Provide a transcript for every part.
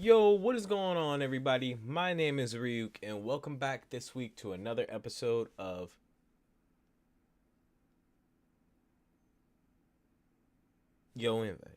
Yo, what is going on, everybody? My name is Ryuk, and welcome back this week to another episode of Yo Invite.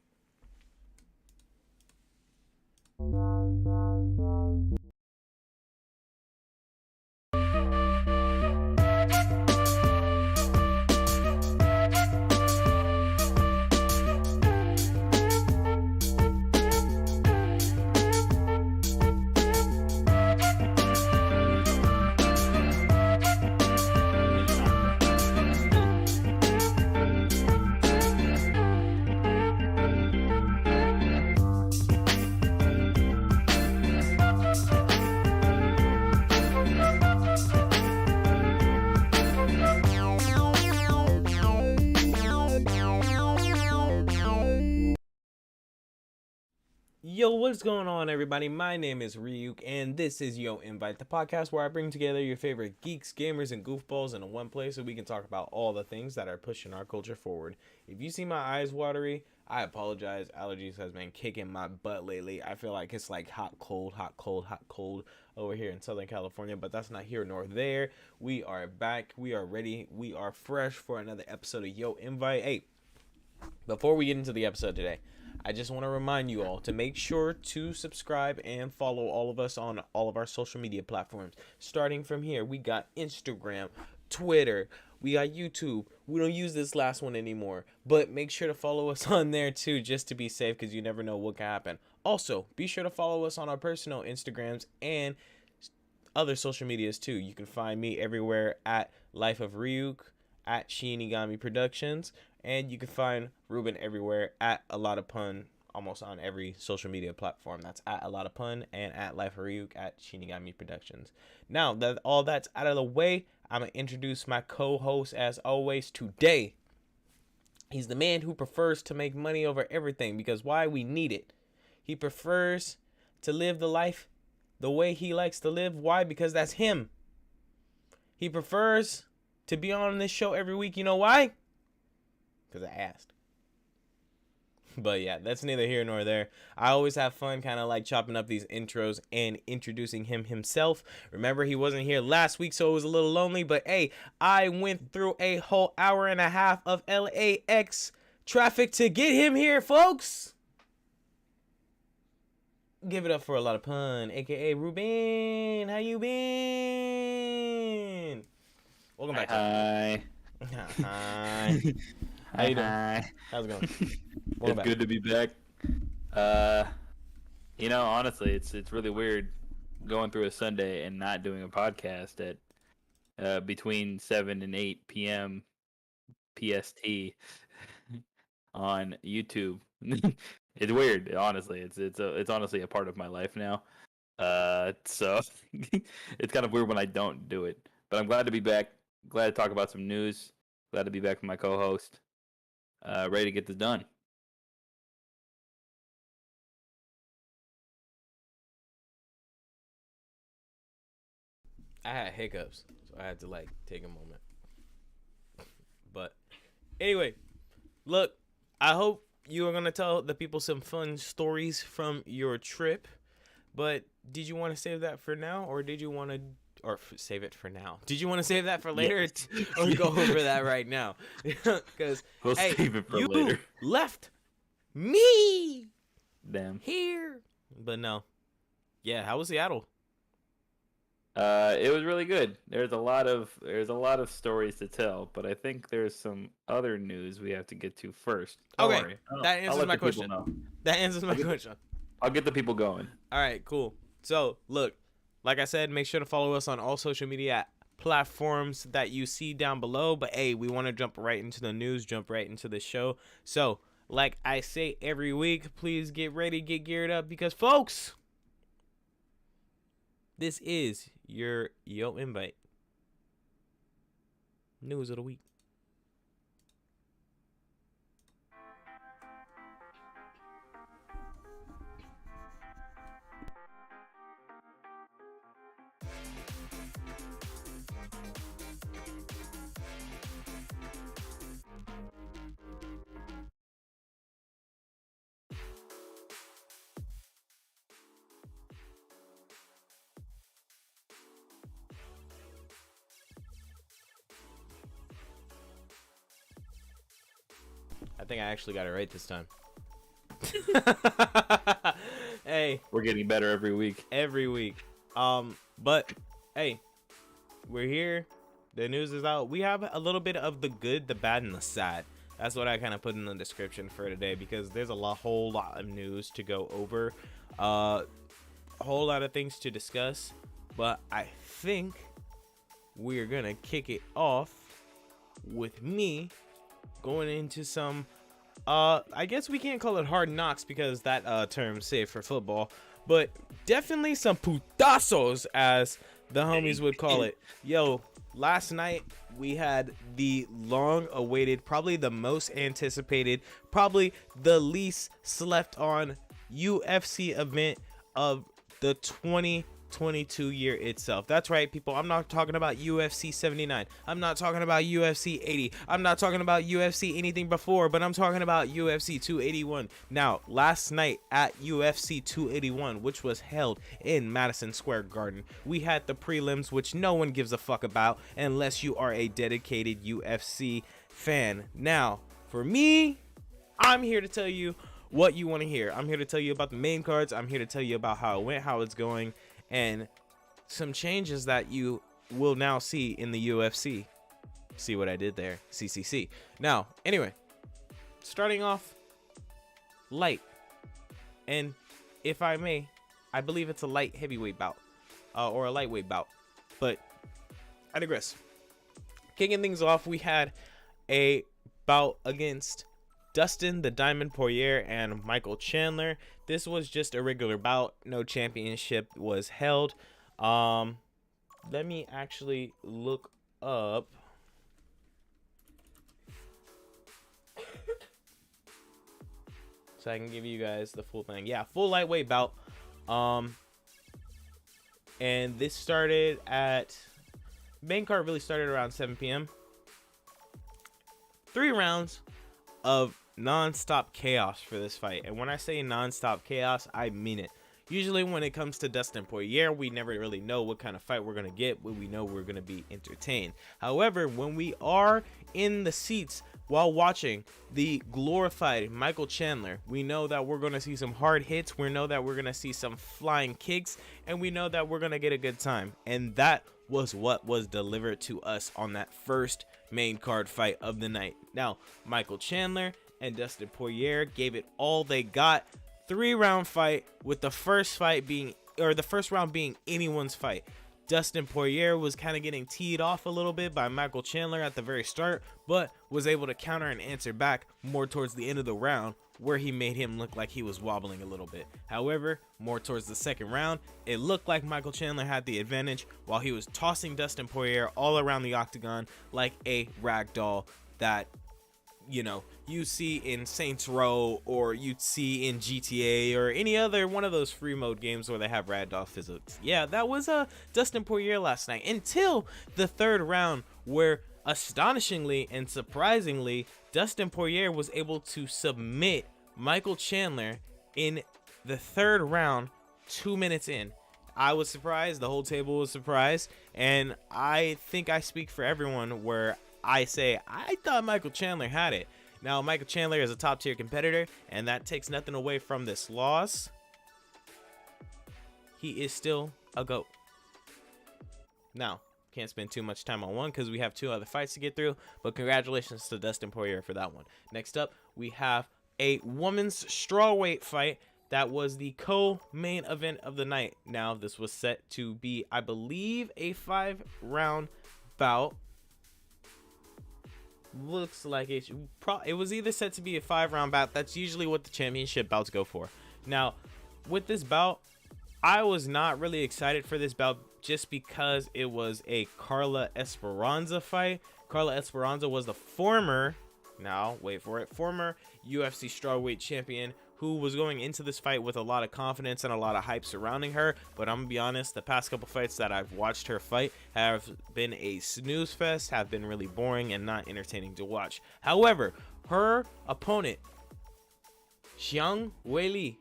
Yo, what's going on, everybody? My name is Ryuk, and this is Yo Invite, the podcast where I bring together your favorite geeks, gamers, and goofballs in one place so we can talk about all the things that are pushing our culture forward. If you see my eyes watery, I apologize. Allergies has been kicking my butt lately. I feel like it's like hot, cold over here in Southern California, but that's not here nor there. We are back. We are ready. We are fresh for another episode of Yo Invite. Hey, before we get into the episode today, I just want to remind you all to make sure to subscribe and follow all of us on all of our social media platforms. Starting from here, we got Instagram, Twitter, we got YouTube. We don't use this last one anymore, but make sure to follow us on there too, just to be safe, because you never know what can happen. Also, be sure to follow us on our personal Instagrams and other social medias too. You can find me everywhere at Life of Ryuk, at Shinigami Productions, and you can find Ruben everywhere at A Lot of Punn, almost on every social media platform. That's at A Lot of Punn and at Life of Ryuk at Shinigami Productions. Now that all that's out of the way, I'm going to introduce my co-host as always today. He's the man who prefers to make money over everything, because why? We need it. He prefers to live the life the way he likes to live. Why? Because that's him. He prefers to be on this show every week. You know why? Because I asked. But yeah, that's neither here nor there. I always have fun kind of like chopping up these intros and introducing him himself. Remember, he wasn't here last week, so it was a little lonely. But hey, I went through a whole hour and a half of LAX traffic to get him here, folks. Give it up for A Lot of Punn, a.k.a. Ruben. How you been? Welcome back. Hi. Hi. How you doing? Hi. How's it going? It's good to be back. Honestly, it's really weird going through a Sunday and not doing a podcast at between 7 and 8 p.m. PST on YouTube. It's weird, honestly. It's honestly a part of my life now. So it's kind of weird when I don't do it. But I'm glad to be back. Glad to talk about some news. Glad to be back with my co-host. Ready to get this done. I had hiccups, so I had to like take a moment. But anyway, look, I hope you are gonna tell the people some fun stories from your trip. But did you want to save that for now, or did you want to, save it for now? Did you want to save that for later, Yes. or go over that right now? Because We'll save it for you later. left me Damn. here, but no. Yeah, how was Seattle? It was really good. There's a lot of stories to tell, but I think there's some other news we have to get to first. Don't Okay, worry. that I'll answers let my the people question. know. That answers my question. I'll get the people going. All right, cool. So, look, like I said, make sure to follow us on all social media platforms that you see down below. But hey, we want to jump right into the news, jump right into the show. So, like I say every week, please get ready, get geared up, because folks, this is your Yo Invite news of the week. think I actually got it right this time. Hey, We're getting better every week. every week. But hey, we're here. The news is out. We have a little bit of the good, the bad, and the sad. That's what I kind of put in the description for today, because there's whole lot of news to go over, a whole lot of things to discuss. But I think we're gonna kick it off with me going into some I guess we can't call it hard knocks, because that term's safe for football, but definitely some putazos, as the homies would call it. Yo, last night we had the long awaited, probably the most anticipated, probably the least slept on UFC event of the 2022 year itself. That's right, people. I'm not talking about UFC 79. I'm not talking about UFC 80. I'm not talking about UFC anything before, but I'm talking about UFC 281. Now, last night at UFC 281, which was held in Madison Square Garden, we had the prelims, which no one gives a fuck about unless you are a dedicated UFC fan. Now, for me, I'm here to tell you what you want to hear. I'm here to tell you about the main cards. I'm here to tell you about how it went, how it's going, and some changes that you will now see in the UFC. See what I did there? CCC. Now, anyway, starting off light, and if I may, I believe it's a light heavyweight bout, or a lightweight bout, but I digress. Kicking things off, we had a bout against Dustin the Diamond Poirier and Michael Chandler. This was just a regular bout. No championship was held. Let me actually look up so I can give you guys the full thing. Yeah, full lightweight bout. And this started at, main card really started around 7 p.m. 3 rounds of non-stop chaos for this fight, and when I say non-stop chaos, I mean it. Usually when it comes to Dustin Poirier, we never really know what kind of fight we're gonna get, but we know we're gonna be entertained. However, when we are in the seats while watching the glorified Michael Chandler, we know that we're gonna see some hard hits, we know that we're gonna see some flying kicks, and we know that we're gonna get a good time. And that was what was delivered to us on that first main card fight of the night. Now, Michael Chandler and Dustin Poirier gave it all they got. 3-round fight, with the first round being anyone's fight. Dustin Poirier was kind of getting teed off a little bit by Michael Chandler at the very start, but was able to counter and answer back more towards the end of the round, where he made him look like he was wobbling a little bit. However, more towards the second round, it looked like Michael Chandler had the advantage, while he was tossing Dustin Poirier all around the octagon like a rag doll that, you know, you see in Saints Row, or you'd see in GTA, or any other one of those free mode games where they have ragdoll physics. Yeah, that was Dustin Poirier last night, until the third round, where astonishingly and surprisingly, Dustin Poirier was able to submit Michael Chandler in the third round, 2 minutes in. I was surprised, the whole table was surprised, and I think I speak for everyone where I say I thought Michael Chandler had it. Now, Michael Chandler is a top tier competitor, and that takes nothing away from this loss. He is still a GOAT. Now, can't spend too much time on one because we have 2 other fights to get through, but congratulations to Dustin Poirier for that one. Next up, we have a women's strawweight fight that was the co-main event of the night. Now, this was set to be, I believe, a 5-round bout. Looks like it was either set to be a 5-round bout. That's usually what the championship bouts go for. Now, with this bout, I was not really excited for this bout just because it was a Carla Esperanza fight. Carla Esperanza was the former, now wait for it, former UFC strawweight champion, who was going into this fight with a lot of confidence and a lot of hype surrounding her. But I'm gonna be honest, the past couple fights that I've watched her fight have been a snooze fest, have been really boring and not entertaining to watch. However, her opponent, Xiang Weili,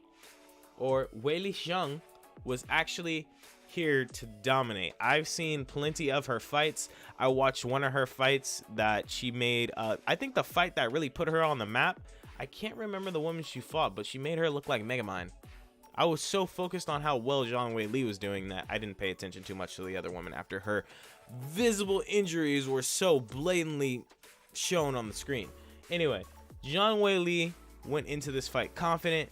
or Weili Xiang, was actually here to dominate. I've seen plenty of her fights. I watched one of her fights that she made. I think the fight that really put her on the map. I can't remember the woman she fought, but she made her look like Megamind. I was so focused on how well Zhang Weili was doing that I didn't pay attention too much to the other woman after her visible injuries were so blatantly shown on the screen. Anyway, Zhang Weili went into this fight confident,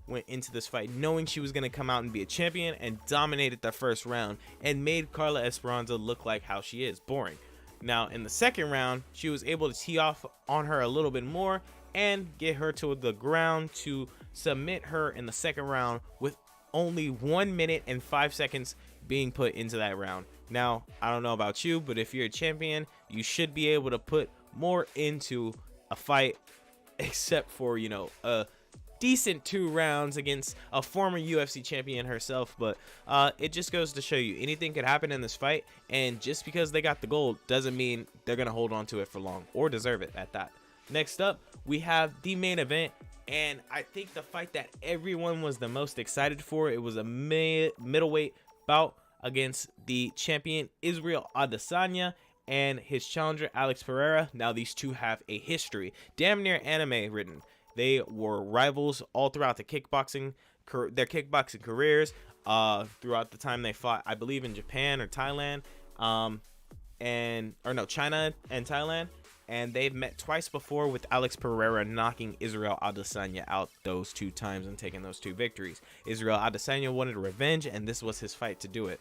went into this fight knowing she was going to come out and be a champion, and dominated the first round and made Carla Esperanza look like how she is, boring. Now, in the second round, she was able to tee off on her a little bit more and get her to the ground to submit her in the second round with only 1 minute and 5 seconds being put into that round. Now, I don't know about you, but if you're a champion, you should be able to put more into a fight, except for, you know, a decent 2 rounds against a former UFC champion herself. But it just goes to show you anything could happen in this fight, and just because they got the gold doesn't mean they're gonna hold on to it for long or deserve it at that. Next up, we have the main event, and I think the fight that everyone was the most excited for. It was a middleweight bout against the champion Israel Adesanya and his challenger Alex Pereira. Now these two have a history, damn near anime written. They were rivals all throughout their kickboxing careers, throughout the time they fought, I believe, in Japan or Thailand, China and Thailand. And they've met twice before, with Alex Pereira knocking Israel Adesanya out those 2 times and taking those 2 victories. Israel Adesanya wanted revenge, and this was his fight to do it.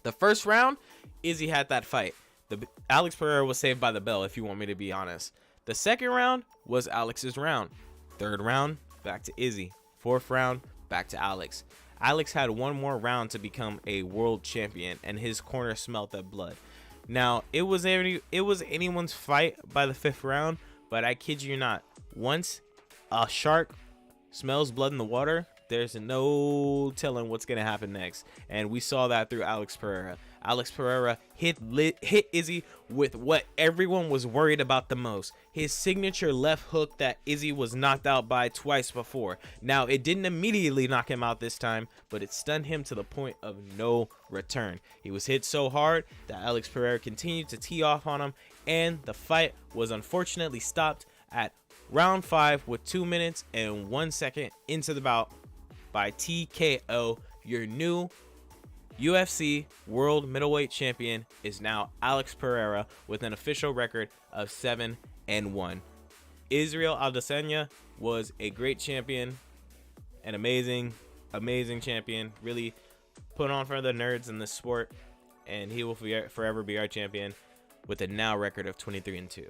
The first round, Izzy had that fight. Alex Pereira was saved by the bell, if you want me to be honest. The second round was Alex's round. Third round, back to Izzy. Fourth round, back to Alex. Alex had 1 more round to become a world champion, and his corner smelled that blood. Now, it was anyone's fight by the 5th round, but I kid you not, once a shark smells blood in the water, there's no telling what's going to happen next. And we saw that through Alex Pereira. Alex Pereira hit Izzy with what everyone was worried about the most. His signature left hook that Izzy was knocked out by twice before. Now, it didn't immediately knock him out this time, but it stunned him to the point of no return. He was hit so hard that Alex Pereira continued to tee off on him, and the fight was unfortunately stopped at round 5 with 2 minutes and 1 second into the bout by TKO. Your new UFC World Middleweight Champion is now Alex Pereira with an official record of 7-1. Israel Adesanya was a great champion, an amazing champion, really put on for the nerds in this sport, and he will forever be our champion with a now record of 23-2.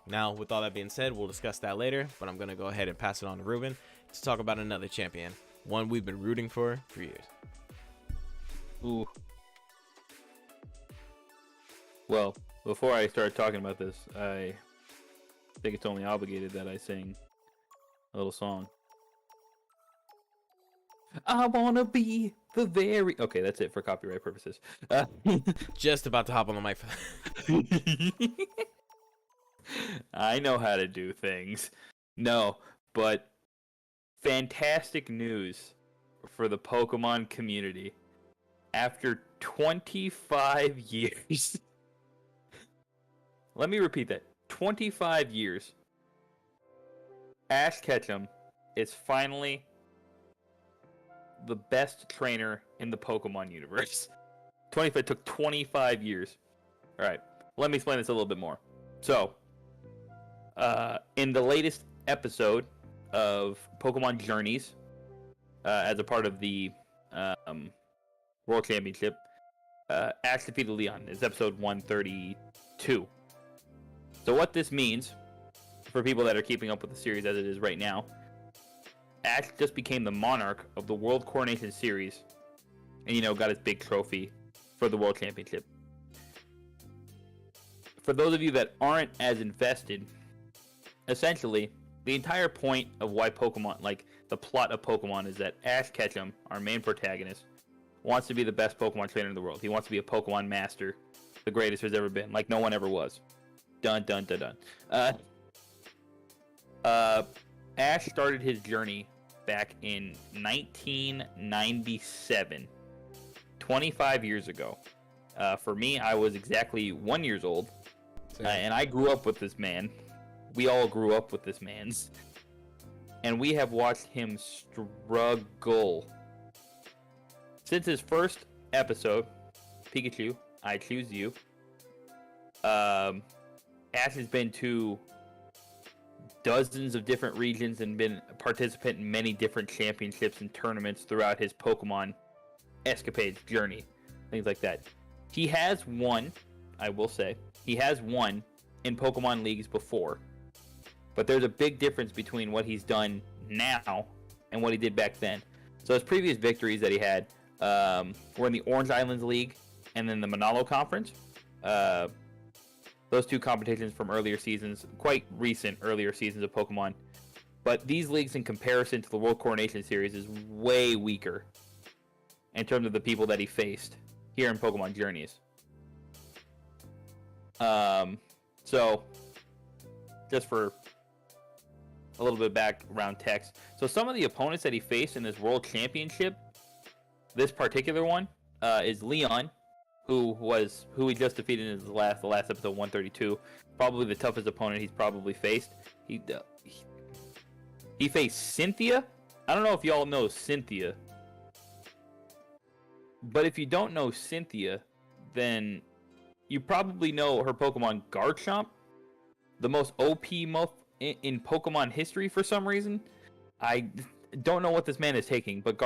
Now, with all that being said, we'll discuss that later, but I'm going to go ahead and pass it on to Ruben to talk about another champion, one we've been rooting for years. Ooh. Well, before I start talking about this, I think it's only obligated that I sing a little song. I wanna be the very... Okay, that's it for copyright purposes. Just about to hop on the mic for that. I know how to do things. No, but fantastic news for the Pokemon community. After 25 years... Let me repeat that. 25 years. Ash Ketchum is finally the best trainer in the Pokemon universe. It took 25 years. Alright, let me explain this a little bit more. So, in the latest episode of Pokemon Journeys, as a part of the World Championship, Ash defeated Leon. It's episode 132. So what this means, for people that are keeping up with the series as it is right now, Ash just became the monarch of the World Coronation Series, and, got his big trophy for the World Championship. For those of you that aren't as invested, essentially, the entire point of why Pokemon, the plot of Pokemon, is that Ash Ketchum, our main protagonist, wants to be the best Pokemon trainer in the world. He wants to be a Pokemon master, the greatest there's ever been, like no one ever was. Dun dun dun dun. Ash started his journey back in 1997, 25 years ago. For me, I was exactly 1 year old, and I grew up with this man. We all grew up with this man's, and we have watched him struggle since his first episode. Pikachu, I choose you. Ash has been to dozens of different regions and been a participant in many different championships and tournaments throughout his Pokemon escapades journey, things like that. He has won, I will say, he has won in Pokemon leagues before, but there's a big difference between what he's done now and what he did back then. So his previous victories that he had were in the Orange Islands League and then the Manalo Conference. Those two competitions from earlier seasons, quite recent earlier seasons of Pokemon. But these leagues, in comparison to the World Coronation Series, is way weaker in terms of the people that he faced here in Pokemon Journeys. So, just for a little bit of background text. So some of the opponents that he faced in this World Championship, this particular one, is Leon, who he just defeated in the last episode 132. Probably the toughest opponent he's probably faced. He faced Cynthia. I don't know if y'all know Cynthia, but if you don't know Cynthia, then you probably know her Pokemon Garchomp, the most OP in Pokemon history for some reason. I don't know what this man is taking, but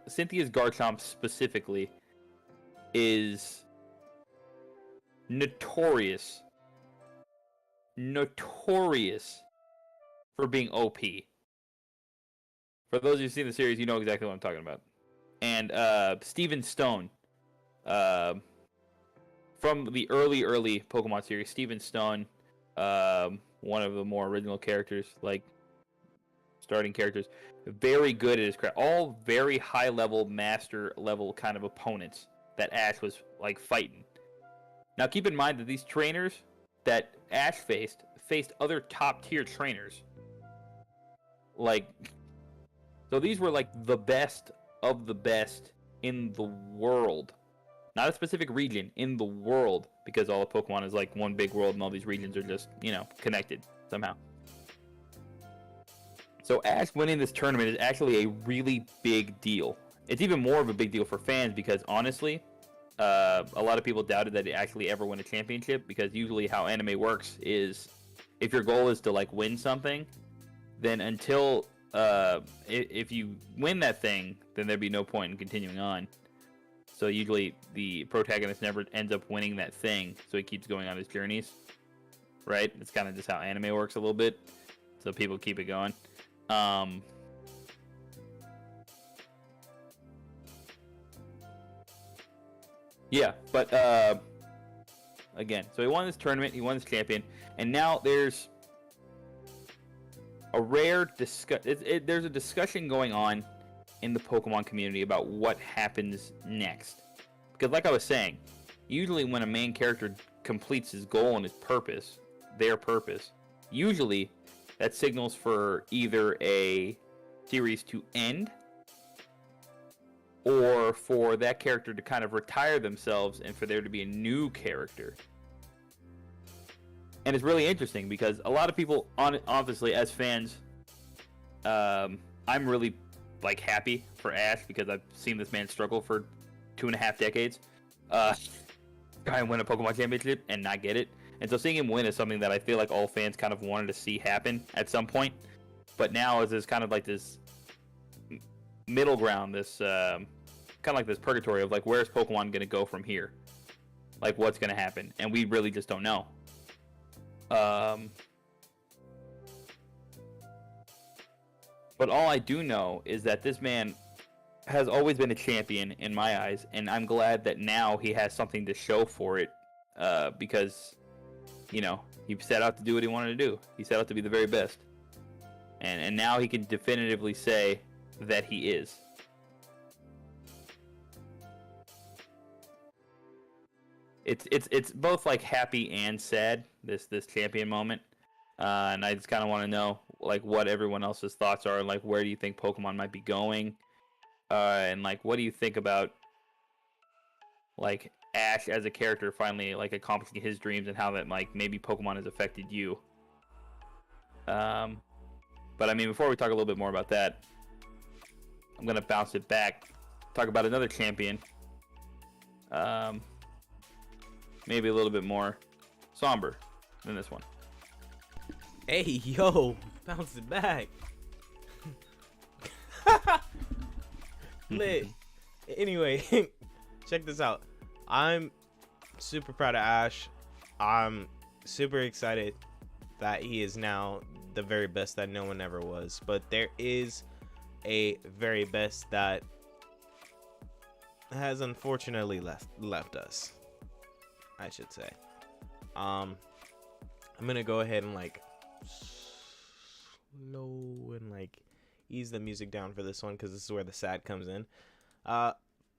Cynthia's Garchomp specifically, is notorious for being OP. For those of you who've seen the series, you know exactly what I'm talking about. And Steven Stone, from the early Pokemon series, Steven Stone, one of the more original characters, like starting characters, very good at his craft. All very high level, master level kind of opponents that Ash was like fighting. Now keep in mind that these trainers that Ash faced other top tier trainers. Like, so these were like the best of the best in the world. Not a specific region, in the world, because all of Pokemon is like one big world and all these regions are just, connected somehow. So Ash winning this tournament is actually a really big deal. It's even more of a big deal for fans because honestly, a lot of people doubted that he actually ever win a championship, because usually how anime works is if your goal is to like win something, then until if you win that thing, then there'd be no point in continuing on. So usually the protagonist never ends up winning that thing, so he keeps going on his journeys, right? It's kind of just how anime works a little bit, so people keep it going. Yeah, but again, so he won this tournament, he won this champion, and now there's a rare there's a discussion going on in the Pokemon community about what happens next. Because like I was saying, usually when a main character completes his goal and his purpose, their purpose, usually that signals for either a series to end or for that character to kind of retire themselves and for there to be a new character. And it's really interesting because a lot of people, obviously, as fans, I'm really like happy for Ash because I've seen this man struggle for 2.5 decades. Try and win a Pokemon Championship and not get it. And so seeing him win is something that I feel like all fans kind of wanted to see happen at some point. But now is this kind of like this middle ground, this kind of like this purgatory of like, where's Pokemon going to go from here? Like, what's going to happen? And we really just don't know. But all I do know is that this man has always been a champion in my eyes, and I'm glad that now he has something to show for it, because, he set out to do what he wanted to do. He set out to be the very best. And now he can definitively say that he is. It's both like happy and sad, this champion moment, and I just kind of want to know like what everyone else's thoughts are, and like where do you think Pokemon might be going, and like what do you think about like Ash as a character finally like accomplishing his dreams and how that like maybe Pokemon has affected you. But I mean, before we talk a little bit more about that, I'm gonna bounce it back, talk about another champion. Maybe a little bit more somber than this one. Hey, yo, bounce it back. Lit. Anyway, check this out. I'm super proud of Ash. I'm super excited that he is now the very best that no one ever was. But there is a very best that has unfortunately left us, I should say. I'm gonna go ahead and like slow and like ease the music down for this one because this is where the sad comes in.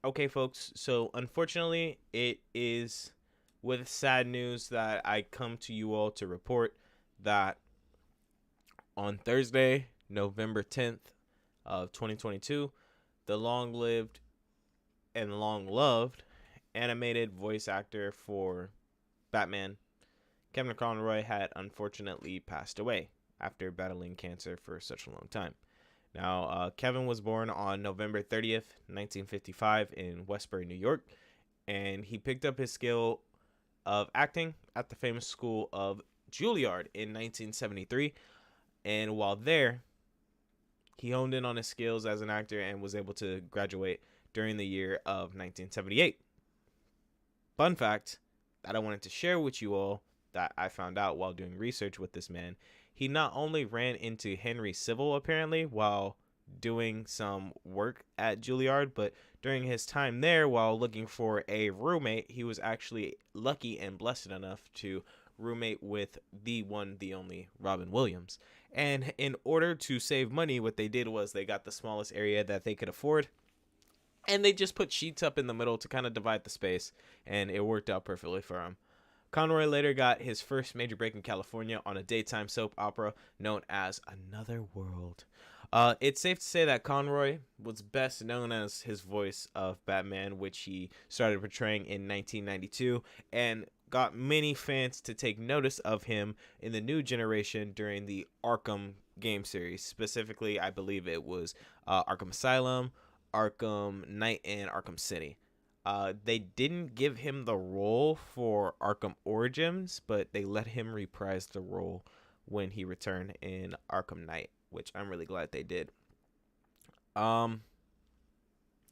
Okay, folks, so unfortunately it is with sad news that I come to you all to report that on Thursday, November 10th of 2022, the long-lived and long-loved animated voice actor for Batman, Kevin Conroy, had unfortunately passed away after battling cancer for such a long time. Now, Kevin was born on November 30th, 1955 in Westbury, New York, and he picked up his skill of acting at the famous school of Juilliard in 1973. And while there, he honed in on his skills as an actor and was able to graduate during the year of 1978. Fun fact that I wanted to share with you all that I found out while doing research with this man. He not only ran into Henry Civil apparently while doing some work at Juilliard, but during his time there while looking for a roommate, he was actually lucky and blessed enough to roommate with the one, the only Robin Williams. And in order to save money, what they did was they got the smallest area that they could afford, and they just put sheets up in the middle to kind of divide the space, and it worked out perfectly for him. Conroy later got his first major break in California on a daytime soap opera known as Another World. It's safe to say that Conroy was best known as his voice of Batman, which he started portraying in 1992, and got many fans to take notice of him in the new generation during the Arkham game series. Specifically, I believe it was Arkham Asylum, Arkham Knight, and Arkham City. They didn't give him the role for Arkham Origins, but they let him reprise the role when he returned in Arkham Knight, which I'm really glad they did.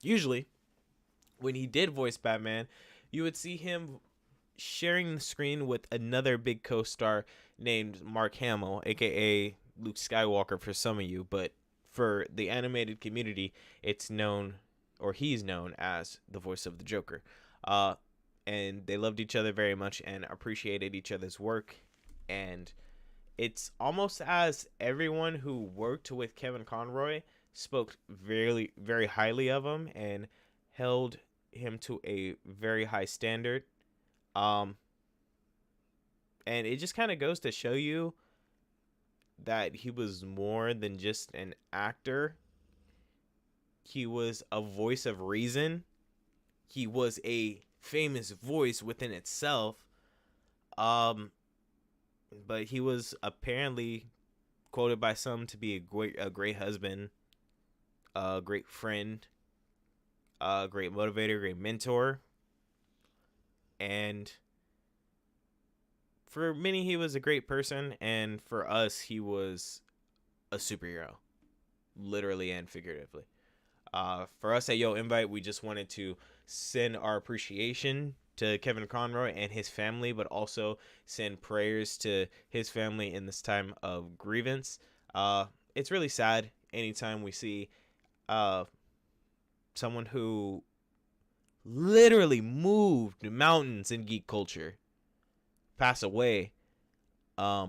Usually, when he did voice Batman, you would see him sharing the screen with another big co-star named Mark Hamill, aka Luke Skywalker for some of you, but for the animated community, it's known, or he's known as the voice of the Joker. And they loved each other very much and appreciated each other's work. And it's almost as everyone who worked with Kevin Conroy spoke very, very highly of him and held him to a very high standard. And it just kind of goes to show you that he was more than just an actor. He was a voice of reason. He was a famous voice within itself. But he was apparently quoted by some to be a great husband, a great friend, a great motivator, great mentor. And for many, he was a great person. And for us, he was a superhero, literally and figuratively. For us at Yo Invite, we just wanted to send our appreciation to Kevin Conroy and his family, but also send prayers to his family in this time of grievance. It's really sad anytime we see someone who literally moved mountains in geek culture pass away. But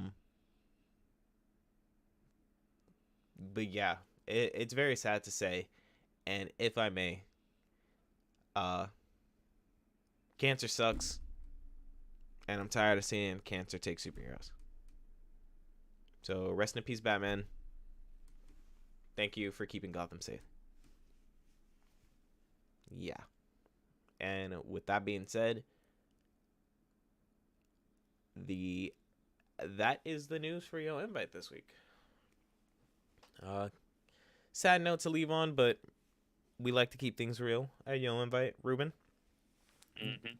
yeah, it's very sad to say. And if I may, cancer sucks, and I'm tired of seeing cancer take superheroes. So rest in peace, Batman. Thank you for keeping Gotham safe. Yeah. And with that being said, that is the news for Yo Invite this week. Sad note to leave on, but we like to keep things real at Yo Invite. Ruben,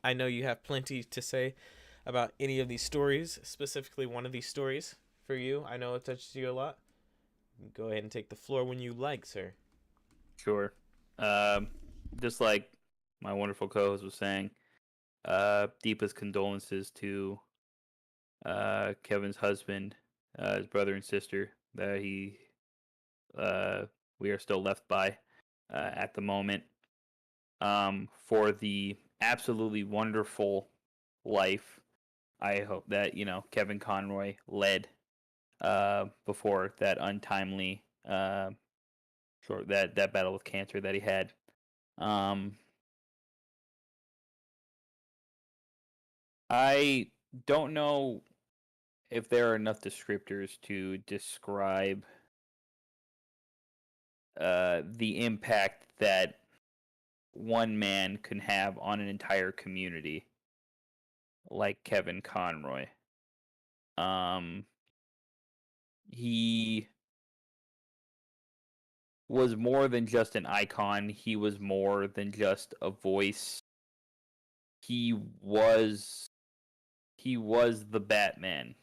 I know you have plenty to say about any of these stories, specifically one of these stories for you. I know it touches you a lot. Go ahead and take the floor when you like, sir. Sure. Just like my wonderful co-host was saying, deepest condolences to Kevin's husband, his brother and sister that we are still left by at the moment. For the absolutely wonderful life, I hope that Kevin Conroy led before that untimely that battle with cancer that he had. I don't know if there are enough descriptors to describe the impact that one man can have on an entire community like Kevin Conroy. He was more than just an icon. He was more than just a voice. He was the Batman.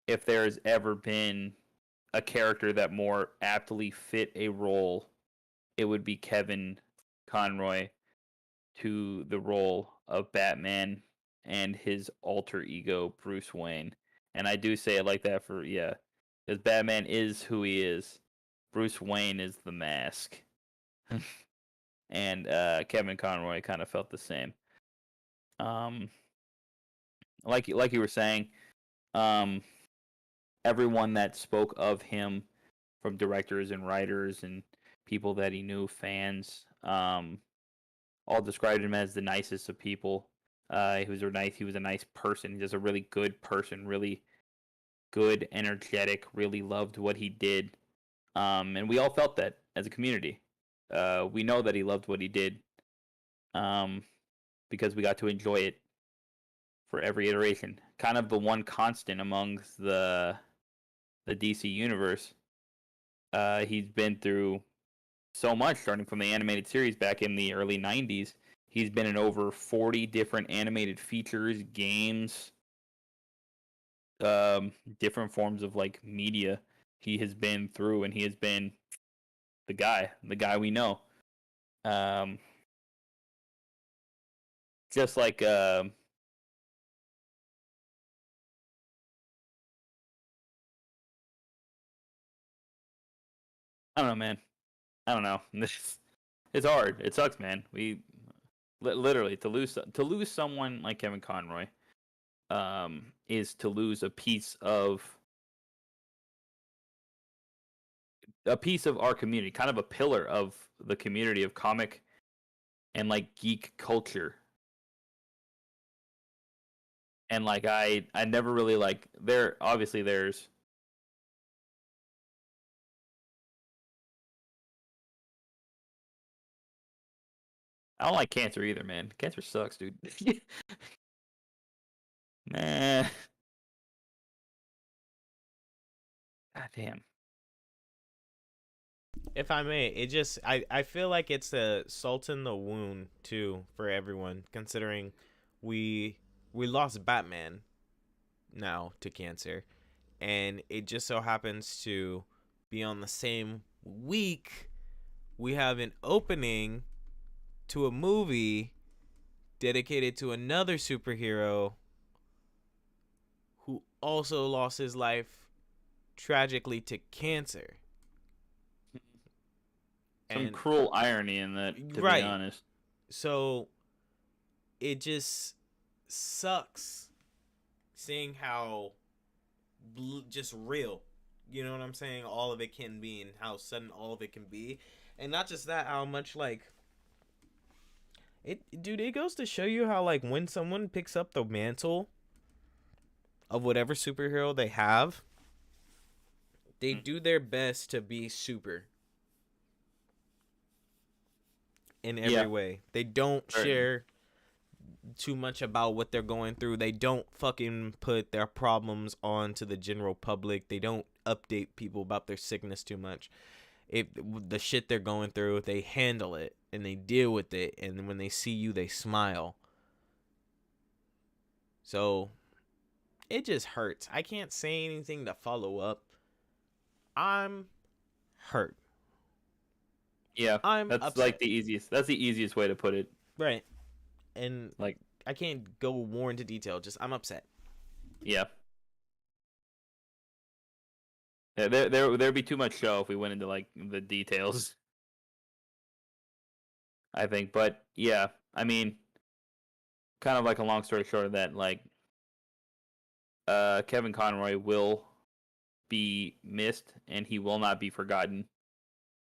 If there's ever been a character that more aptly fit a role, it would be Kevin Conroy to the role of Batman and his alter ego Bruce Wayne. And I do say it like that because Batman is who he is. Bruce Wayne is the mask. And Kevin Conroy kind of felt the same. Like you were saying, everyone that spoke of him, from directors and writers and people that he knew, fans, all described him as the nicest of people. He was a nice person. He was a really good person, really good, energetic, really loved what he did. And we all felt that as a community. We know that he loved what he did because we got to enjoy it for every iteration. Kind of the one constant amongst the DC universe. He's been through so much, starting from the animated series back in the early 90s. He's been in over 40 different animated features, games, different forms of like media he has been through, and he has been the guy we know. Just like I don't know, man. I don't know. It's hard. It sucks, man. We literally to lose someone like Kevin Conroy is to lose a piece of our community, kind of a pillar of the community of comic and like geek culture. And like I never really like there's I don't like cancer either, man. Cancer sucks, dude. Nah. God damn. If I may, I feel like it's a salt in the wound too for everyone, considering we lost Batman now to cancer, and it just so happens to be on the same week we have an opening to a movie dedicated to another superhero who also lost his life tragically to cancer. Some cruel irony in that, to be honest. So it just sucks seeing how just real, you know what I'm saying, all of it can be, and how sudden all of it can be. And not just that, how much like it goes to show you how like when someone picks up the mantle of whatever superhero they have, they do their best to be super. in every way. They don't share too much about what they're going through. They don't fucking put their problems on to the general public. They don't update people about their sickness too much. If the shit they're going through, they handle it and they deal with it, and when they see you, they smile. So it just hurts. I can't say anything to follow up. I'm hurt. Yeah, that's upset. like the easiest. That's the easiest way to put it. Right. And like, I can't go more into detail. Just I'm upset. Yeah. Yeah, there'd be too much show if we went into like the details. I think, but yeah, I mean, kind of like a long story short of that, like, Kevin Conroy will be missed and he will not be forgotten.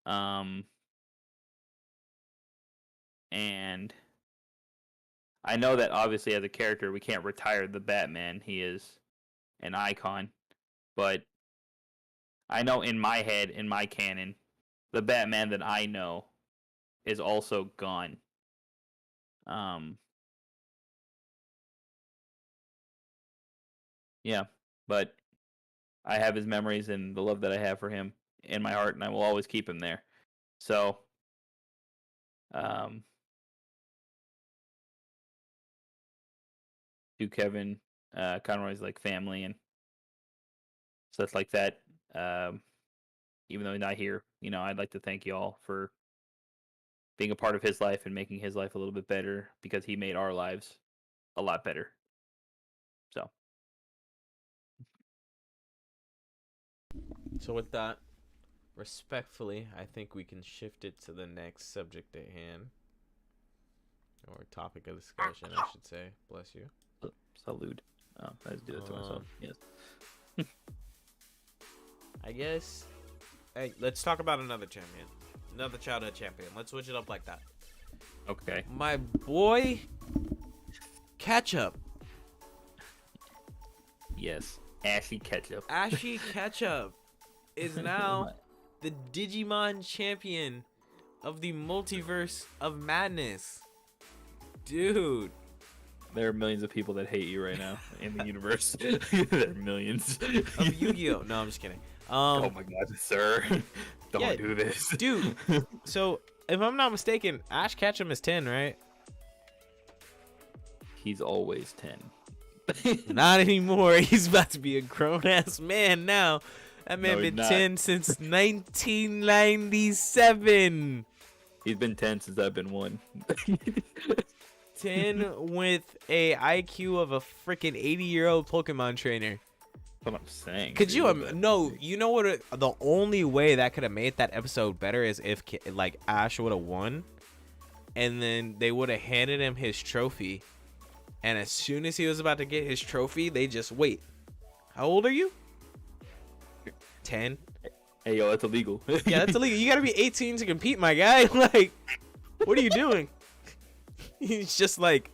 And I know that obviously as a character we can't retire the Batman. He is an icon, but I know in my head, in my canon, the Batman that I know is also gone. Yeah, but I have his memories and the love that I have for him in my heart, and I will always keep him there. So, to Kevin Conroy's like family and stuff like that. Even though he's not here, I'd like to thank y'all for being a part of his life and making his life a little bit better, because he made our lives a lot better. So with that, respectfully, I think we can shift it to the next subject at hand, or topic of discussion, I should say. Bless you. Salute. Oh, I just did it to myself. Yes. I guess. Hey, let's talk about another champion, another childhood champion. Let's switch it up like that. Okay. My boy, Ketchup. Yes, Ashy Ketchup. Ashy Ketchup is now the Digimon champion of the multiverse of madness. Dude. There are millions of people that hate you right now in the universe. There are millions. Of Yu-Gi-Oh! No, I'm just kidding. Oh my god, sir. Don't do this. Dude, so if I'm not mistaken, Ash Ketchum is 10, right? He's always 10. Not anymore. He's about to be a grown-ass man now. That man been 10 since 1997. He's been 10 since I've been 1. 10 with a IQ of a freaking 80-year-old Pokemon trainer. That's what I'm saying. Could you no, you know what, the only way that could have made that episode better is if like Ash would have won, and then they would have handed him his trophy, and as soon as he was about to get his trophy, they just wait. How old are you? 10. Hey yo, that's illegal. Yeah, that's illegal. You gotta be 18 to compete, my guy. Like, what are you doing? He's just like,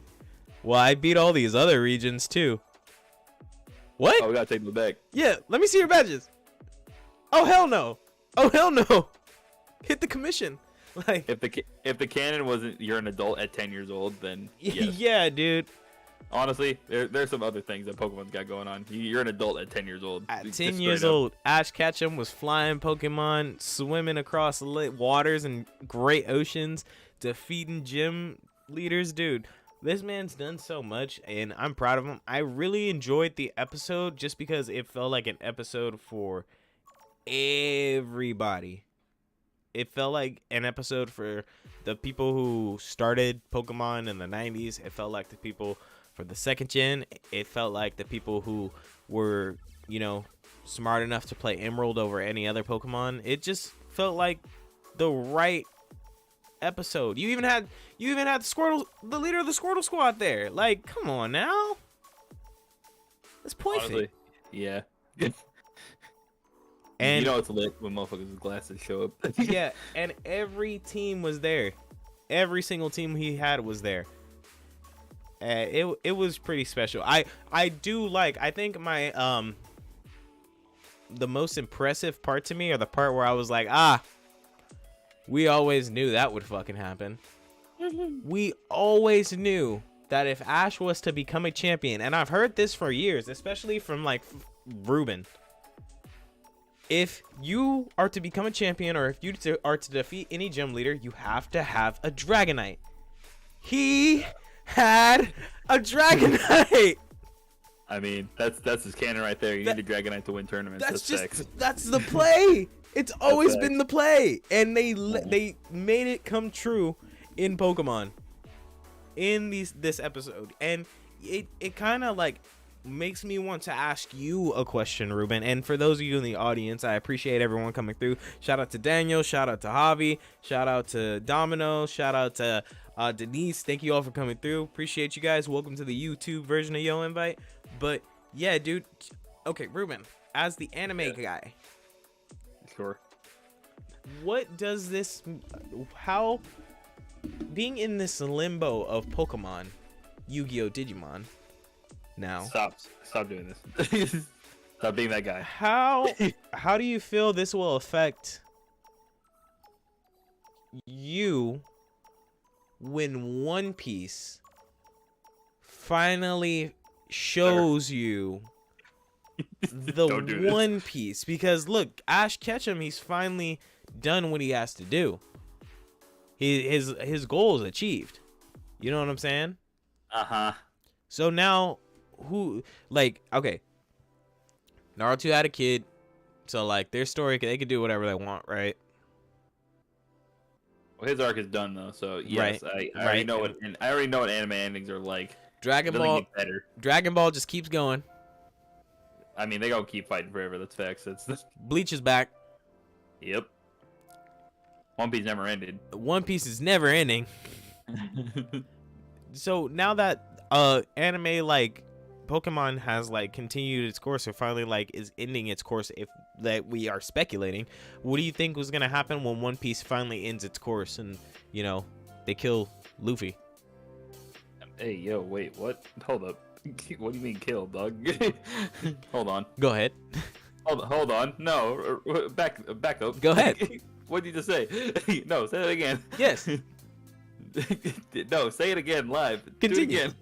well, I beat all these other regions too. What? Oh, we gotta take them back. Yeah, let me see your badges. Oh hell no. Oh hell no. Hit the commission. Like, if the canon wasn't you're an adult at 10 years old, then yes. Yeah, dude. Honestly, there's some other things that Pokemon's got going on. You're an adult at 10 years old. At 10 years old, Ash Ketchum was flying Pokemon, swimming across waters and great oceans, defeating gym leaders. Dude, this man's done so much, and I'm proud of him. I really enjoyed the episode just because it felt like an episode for everybody. It felt like an episode for the people who started Pokemon in the 90s. It felt like the people for the second gen. It felt like the people who were, smart enough to play Emerald over any other Pokemon. It just felt like the right episode. You even had the Squirtle, the leader of the Squirtle squad there. Like, come on now. That's perfect. Yeah. And it's lit when motherfuckers with glasses show up. Yeah, and every team was there. Every single team he had was there. It was pretty special. I think my the most impressive part to me, or the part where I was like, we always knew that would fucking happen. We always knew that if Ash was to become a champion, and I've heard this for years, especially from like Ruben, if you are to become a champion or if you are to defeat any gym leader, you have to have a Dragonite. He had a Dragonite. I mean, that's his canon right there. You need a Dragonite to win tournaments. That's the play. It's always been the play, and they made it come true in Pokemon in this episode, and it kind of like makes me want to ask you a question, Ruben. And for those of you in the audience, I appreciate everyone coming through. Shout out to Daniel, shout out to Javi, shout out to Domino, shout out to Denise. Thank you all for coming through. Appreciate you guys. Welcome to the YouTube version of Yo Invite. But yeah, dude. Okay, Ruben, as the anime guy, sure. What does this? How being in this limbo of Pokemon, Yu-Gi-Oh, Digimon? Now, stop doing this. Stop being that guy. How do you feel this will affect you when One Piece finally shows you the One Piece? Because look, Ash Ketchum, he's finally done what he has to do. His goal is achieved. You know what I'm saying? So now, okay, Naruto had a kid, so like their story, they could do whatever they want, right? Well, his arc is done though, so yes, right. I already know what anime endings are like. Dragon Ball just keeps going. I mean, they gonna keep fighting forever. That's facts. Bleach is back. Yep. One Piece never ended. One Piece is never ending. So now that anime like Pokemon has like continued its course, or finally like is ending its course, if that we are speculating, what do you think was gonna happen when One Piece finally ends its course and they kill Luffy? Hey, yo, wait, what? Hold up. What do you mean kill, dog? Hold on. Go ahead. Hold on. No, back up. Go ahead. What did you just say? No, say it again. Yes. No, say it again live. Continue. Do it again.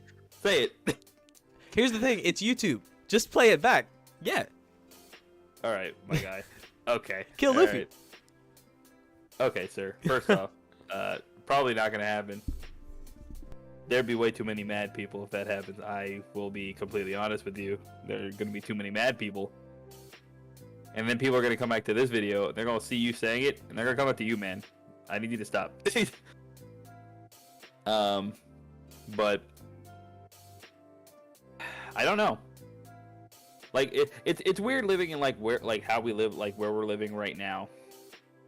Say it. Here's the thing. It's YouTube. Just play it back. Yeah. All right, my guy. Okay. Kill Luffy. Right. Okay, sir. First off, probably not gonna happen. There'd be way too many mad people if that happens. I will be completely honest with you. There are gonna be too many mad people. And then people are gonna come back to this video, they're gonna see you saying it, and they're gonna come up to you, man. I need you to stop. But I don't know. Like it's weird living in how we live, like where we're living right now.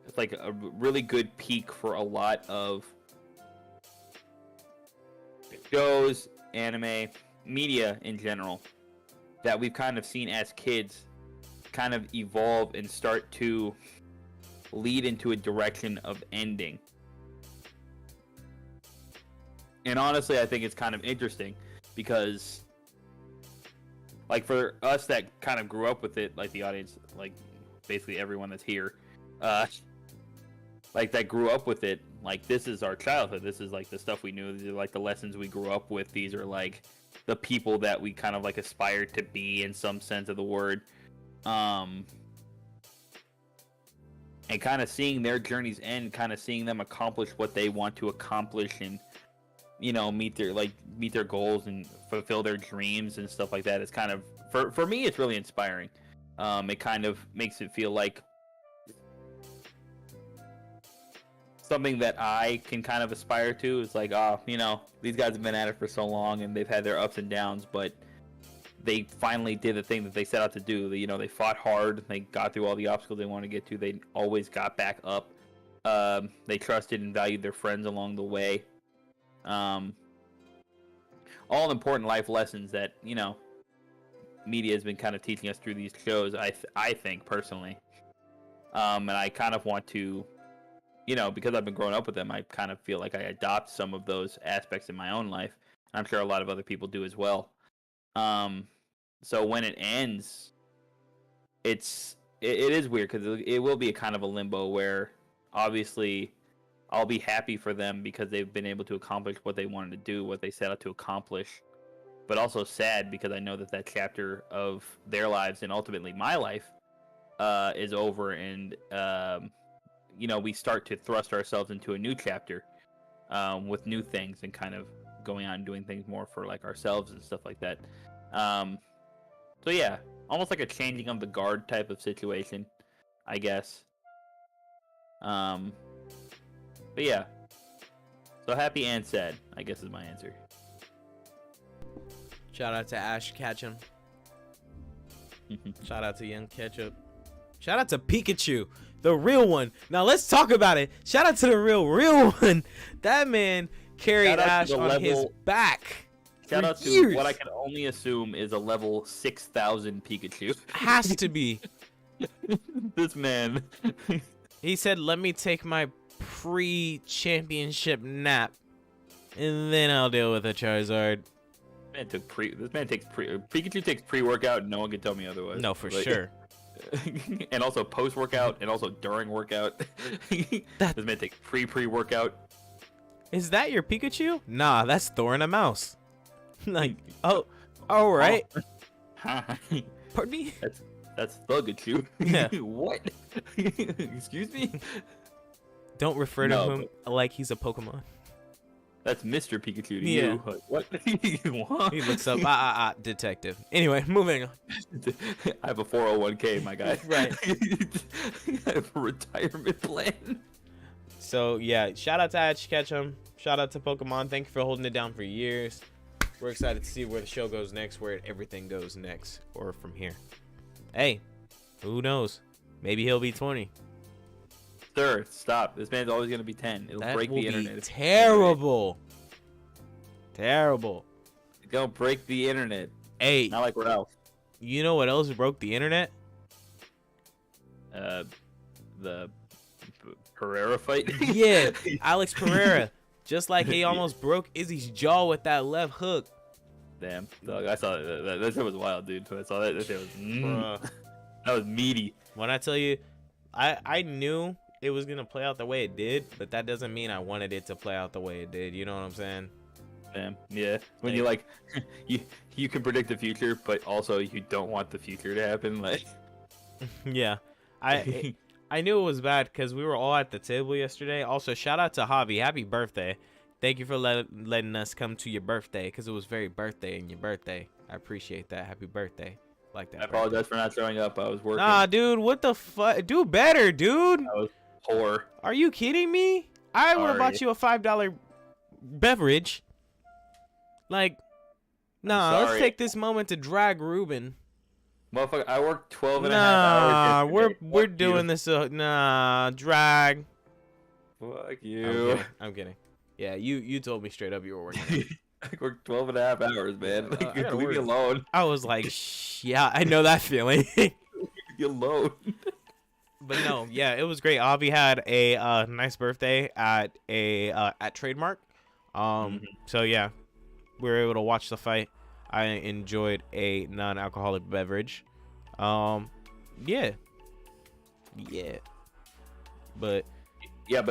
It's like a really good peak for a lot of shows, anime, media in general that we've kind of seen as kids kind of evolve and start to lead into a direction of ending. And honestly, I think it's kind of interesting because, like, for us that kind of grew up with it, like the audience, like basically everyone that's here, like that grew up with it, like this is our childhood. This is like the stuff we knew. These are like the lessons we grew up with. These are like the people that we kind of like aspired to be in some sense of the word. And kind of seeing their journeys end, kind of seeing them accomplish what they want to accomplish and, meet their goals and fulfill their dreams and stuff like that. It's kind of, for me, it's really inspiring. It kind of makes it feel like something that I can kind of aspire to. It's like, these guys have been at it for so long and they've had their ups and downs, but they finally did the thing that they set out to do. They fought hard. They got through all the obstacles they wanted to get to. They always got back up. They trusted and valued their friends along the way. All important life lessons that, media has been kind of teaching us through these shows, I think, personally. And I kind of want to, because I've been growing up with them, I kind of feel like I adopt some of those aspects in my own life. I'm sure a lot of other people do as well. So when it ends, it is weird because it will be a kind of a limbo where obviously I'll be happy for them because they've been able to accomplish what they wanted to do, what they set out to accomplish. But also sad because I know that that chapter of their lives and ultimately my life is over, and we start to thrust ourselves into a new chapter with new things and kind of going out and doing things more for like ourselves and stuff like that. So yeah, almost like a changing of the guard type of situation, I guess. But yeah, so happy and sad, I guess, is my answer. Shout out to Ash Ketchum. Shout out to Young Ketchup. Shout out to Pikachu, the real one. Now let's talk about it. Shout out to the real one. That man carried Ash on his back. Shout out to what I can only assume is a level 6,000 Pikachu. Has to be. This man. He said, "Let me take my pre-championship nap, and then I'll deal with a Charizard." Pikachu takes pre-workout, and no one can tell me otherwise. No, for sure. And also post-workout, and also during workout. This man takes pre-workout. Is that your Pikachu? Nah, that's Thor and a mouse. Like, oh, all right. Pardon me? That's Thugachu. Yeah. What? Excuse me? Don't refer to him like he's a Pokemon. That's Mr. Pikachu to Yeah. you. Like, what do you want? He looks up, detective. Anyway, moving on. I have a 401k, my guy. Right. I have a retirement plan. So, yeah, shout out to Ash Ketchum. Shout out to Pokemon. Thank you for holding it down for years. We're excited to see where the show goes next, where everything goes next, or from here. Hey, who knows? Maybe he'll be 20. Sir, stop. This man's always going to be 10. It'll break the internet. Be terrible. Terrible. It's going to break the internet. Hey. Not like Ralph. You know what else broke the internet? The Pereira fight? Yeah, Alex Pereira. Just like he almost broke Izzy's jaw with that left hook. Damn. Dog, I saw that. That shit was wild, dude. I saw that. That shit was... that was meaty. When I tell you, I knew it was going to play out the way it did, but that doesn't mean I wanted it to play out the way it did. You know what I'm saying? Damn. Yeah. When you like, you can predict the future, but also you don't want the future to happen. Like, yeah. I knew it was bad because we were all at the table yesterday. Also, shout out to Javi. Happy birthday. Thank you for letting us come to your birthday because it was very birthday and your birthday. I appreciate that. Happy birthday. Like that. I apologize for not showing up. I was working. Nah, dude. What the fuck? Do better, dude. I was poor. Are you kidding me? I would have bought you a $5 beverage. Like, nah, let's take this moment to drag Ruben. Motherfucker, I worked 12 and a half hours. Nah, we're doing this. Nah, drag. Fuck you. I'm kidding. Yeah, you told me straight up you were working. I worked 12 and a half hours, man. Like, leave me alone. I was like, yeah, I know that feeling. Leave me alone. But no, yeah, it was great. Avi had a nice birthday at Trademark. So yeah, we were able to watch the fight. I enjoyed a non-alcoholic beverage. Yeah. But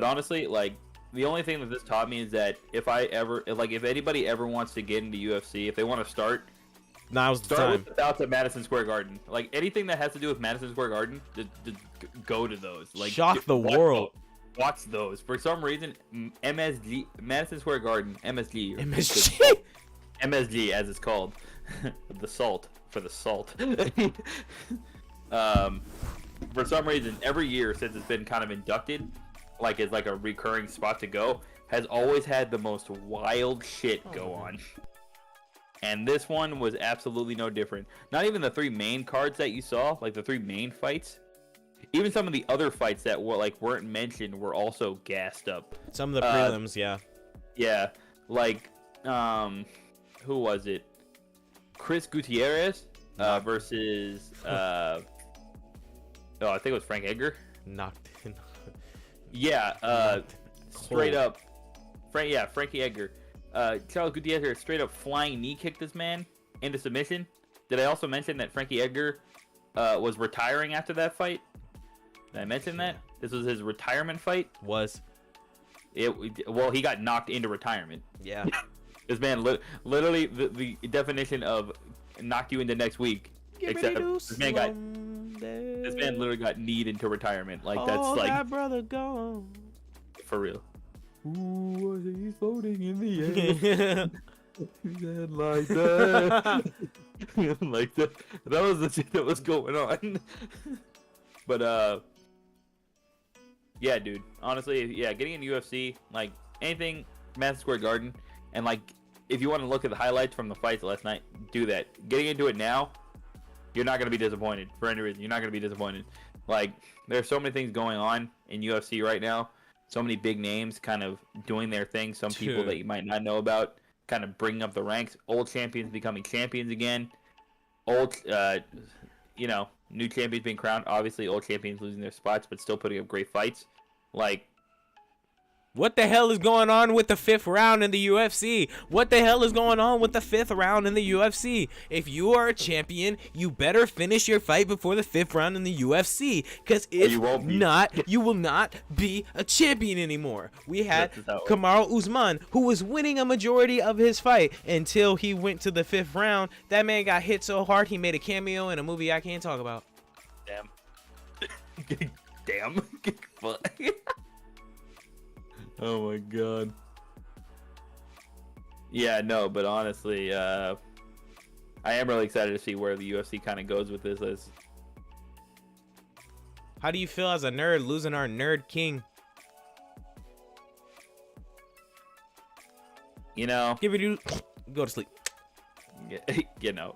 honestly, like, the only thing that this taught me is that if anybody ever wants to get into UFC, if they want to start, now's the time. With the bouts at Madison Square Garden. Like, anything that has to do with Madison Square Garden, just go to those. Like, shock the world. Watch those. For some reason, MSG, Madison Square Garden, MSG as it's called, the salt for the salt. For some reason, every year since it's been kind of inducted, like it's like a recurring spot to go, has always had the most wild shit go on. And this one was absolutely no different. Not even the 3 main cards that you saw, like the 3 main fights. Even some of the other fights that weren't mentioned were also gassed up. Some of the prelims, yeah. Yeah, like who was it? Chris Gutierrez versus I think it was Frank Edgar. Knocked in. Yeah, straight up. Frankie Edgar. Charles Gutierrez straight up flying knee kicked this man into submission. Did I also mention that Frankie Edgar was retiring after that fight? Did I mention that? This was his retirement fight? Well, he got knocked into retirement. Yeah. This man literally the definition of knock you into next week. Except this man literally got kneed into retirement. Like that's like that brother gone. For real. Ooh, he's floating in the air. He said like that. Like that. That was the shit that was going on. But yeah, dude. Honestly, yeah, getting in UFC, like anything Madison Square Garden, and like if you want to look at the highlights from the fights last night, do that. Getting into it now, you're not gonna be disappointed for any reason. You're not gonna be disappointed. Like there's so many things going on in UFC right now. So many big names kind of doing their thing. Some people that you might not know about, kind of bringing up the ranks. Old champions becoming champions again. Old, new champions being crowned. Obviously, old champions losing their spots, but still putting up great fights. Like, what the hell is going on with the 5th round in the UFC? What the hell is going on with the 5th round in the UFC? If you are a champion, you better finish your fight before the 5th round in the UFC. Because if not, you will not be a champion anymore. We had Kamaru Usman, who was winning a majority of his fight until he went to the 5th round. That man got hit so hard, he made a cameo in a movie I can't talk about. Damn. Damn. Fuck. Oh my god. Yeah, no, but honestly, I am really excited to see where the UFC kind of goes with this. How do you feel as a nerd losing our nerd king? You know, go to sleep. You know,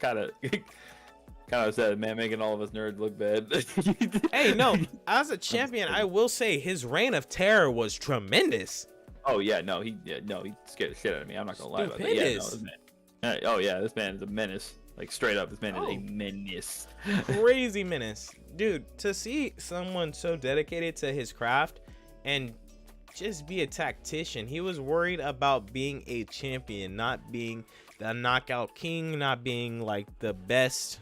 kind of upset, man, making all of us nerds look bad. Hey, no, as a champion, I will say his reign of terror was tremendous. Oh yeah, no, he scared the shit out of me. I'm not gonna lie about that. Yeah, no, this man. Oh yeah, this man is a menace. Like straight up, this man is a menace. Crazy menace, dude. To see someone so dedicated to his craft and just be a tactician. He was worried about being a champion, not being the knockout king, not being like the best.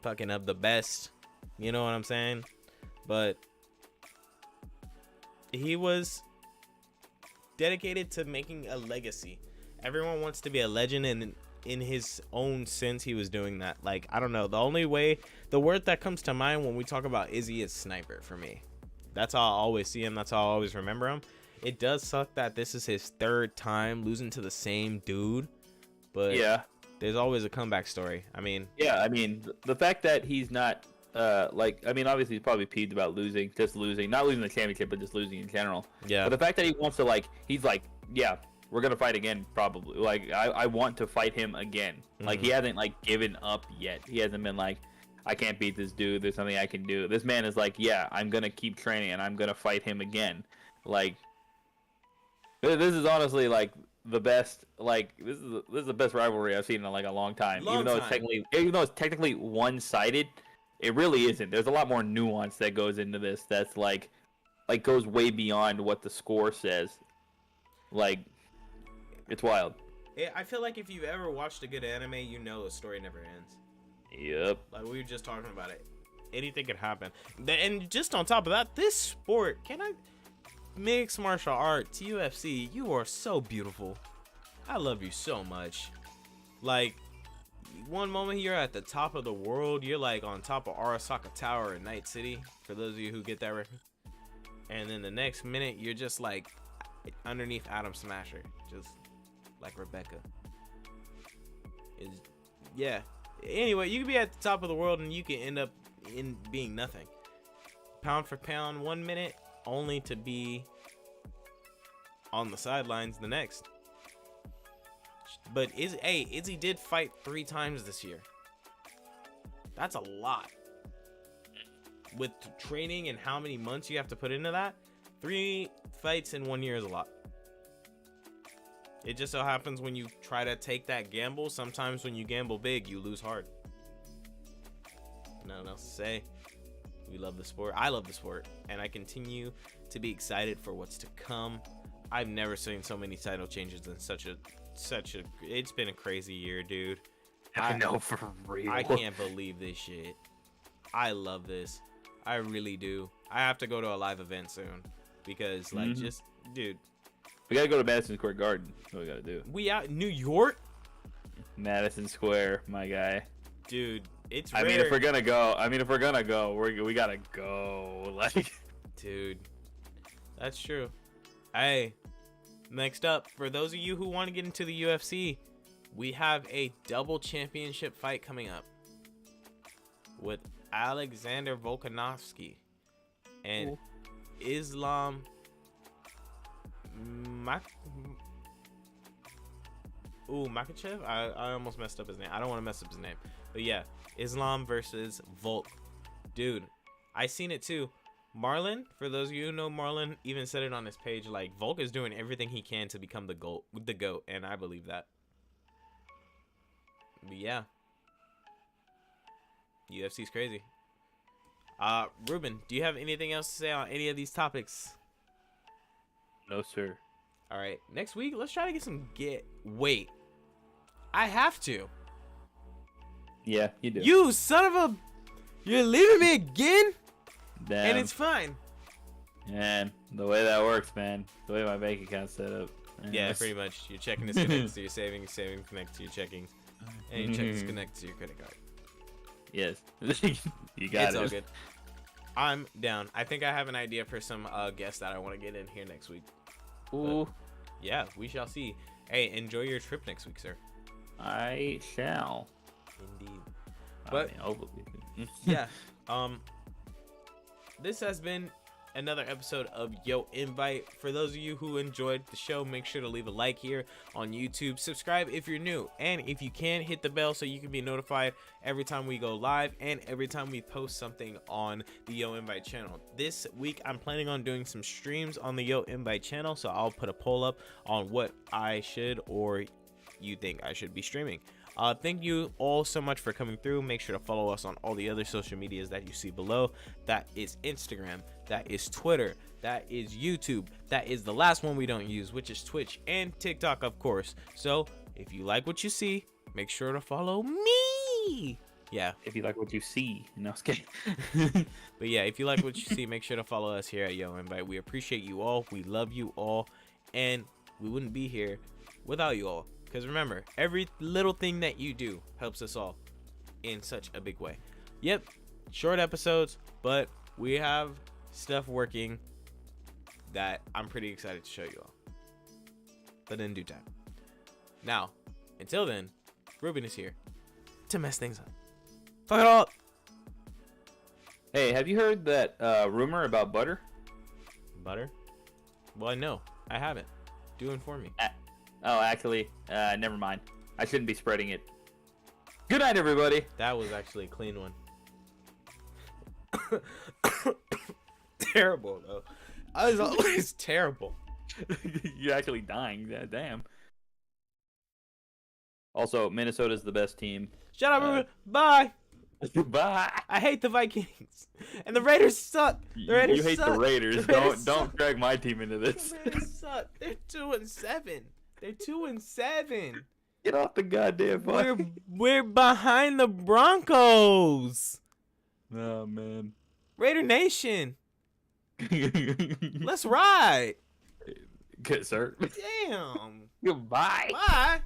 Fucking of the best, you know what I'm saying? But he was dedicated to making a legacy. Everyone wants to be a legend, and in his own sense, he was doing that. Like, I don't know, the word that comes to mind when we talk about Izzy is sniper for me. That's how I always see him. That's how I always remember him. It does suck that this is his 3rd time losing to the same dude, but yeah, there's always a comeback story. I mean, yeah, I mean, the fact that he's not, obviously he's probably peeved about not losing the championship, but just losing in general. Yeah. But the fact that he wants to, he's like, yeah, we're going to fight again, probably. Like, I want to fight him again. Mm-hmm. Like, he hasn't, given up yet. He hasn't been like, I can't beat this dude. There's something I can do. This man is like, yeah, I'm going to keep training, and I'm going to fight him again. Like, this is honestly, the best, this is the best rivalry I've seen in a long time. Even though it's technically one-sided, it really isn't. There's a lot more nuance that goes into this. That's goes way beyond what the score says. It's wild. I feel like if you've ever watched a good anime, you know a story never ends. Yep. Like we were just talking about it. Anything could happen. And just on top of that, this sport, mixed martial arts, UFC, you are so beautiful. I love you so much. Like, one moment you're at the top of the world, you're on top of Arasaka Tower in Night City, for those of you who get that reference. And then the next minute, you're just underneath Adam Smasher, just like Rebecca. Yeah. Anyway, you can be at the top of the world and you can end up in being nothing. Pound for pound, 1 minute, only to be on the sidelines the next. But Izzy did fight 3 times this year. That's a lot. With training and how many months you have to put into that, 3 fights in 1 year is a lot. It just so happens when you try to take that gamble, sometimes when you gamble big, you lose hard. Nothing else to say. We love the sport. I love the sport, and I continue to be excited for what's to come. I've never seen so many title changes in such a it's been a crazy year, dude. I know, for real. I can't believe this shit. I love this. I really do. I have to go to a live event soon. because like just dude, we gotta go to Madison Square Garden. That's what we gotta do. we out in New York, Madison Square, my guy. dude. It's I rare. mean, if we're gonna go, we gotta go. Like, dude, that's true. Hey, next up, for those of you who want to get into the UFC, we have a double championship fight coming up with Alexander Volkanovski and Islam Makachev. I almost messed up his name. I don't want to mess up his name, but yeah, Islam versus Volk. Dude, I seen it too. Marlon, for those of you who know, Marlon even said it on his page, like, Volk is doing everything he can to become the GOAT, and I believe that. But yeah, UFC's crazy. Ruben, do you have anything else to say on any of these topics? no, sir. All right, next week, let's try to get some wait, I have to. Yeah, you do. You son of a, you're leaving me again? Damn. And it's fine. Man, the way that works, man. The way my bank account's set up. Man, Yeah, pretty much. Your checking is connected to your savings, savings connected to your checking, and your checking is connected to your credit card. Yes. You got It's it. all good. I'm down. I think I have an idea for some guests that I want to get in here next week. Ooh, Yeah, we shall see. Hey, enjoy your trip next week, sir. I shall. Indeed. I But mean, hopefully. yeah, this has been another episode of Yo Invite. For those of you who enjoyed the show, make sure to leave a like here on YouTube. Subscribe if you're new, and if you can, hit the bell so you can be notified every time we go live and every time we post something on the Yo Invite channel. This week I'm planning on doing some streams on the Yo Invite channel, so I'll put a poll up on what I should or you think I should be streaming. Thank you all so much for coming through. Make sure to follow us on all the other social medias that you see below. That is Instagram, that is Twitter, that is YouTube, that is the last one we don't use, which is Twitch, and TikTok, of course. So if you like what you see, make sure to follow me. Yeah, If you like what you see. No, it's kidding. but yeah, if you like what you see, make sure to follow us here at Yo Invite. We appreciate you all, we love you all, and we wouldn't be here without you all. Because remember, every little thing that you do helps us all in such a big way. Yep, short episodes, but we have stuff working that I'm pretty excited to show you all. But in due time. Now, until then, Ruben is here to mess things up. Fuck it all up. Hey, have you heard that rumor about butter? Butter? Well, no, I haven't. Do inform me. Oh, actually, never mind. I shouldn't be spreading it. Good night, everybody. That was actually a clean one. Terrible, though. I was always terrible. You're actually dying. Damn. Also, Minnesota's the best team. Shut up, Ruben. Bye. Bye. I hate the Vikings. And the Raiders suck. The Raiders You hate suck. the Raiders. The Raiders Don't suck. drag my team into this. The Raiders suck. They're 2-7. They're 2-7. Get off the goddamn phone. We're behind the Broncos. Oh man. Raider Nation. Let's ride. Good sir. Damn. Goodbye. Bye.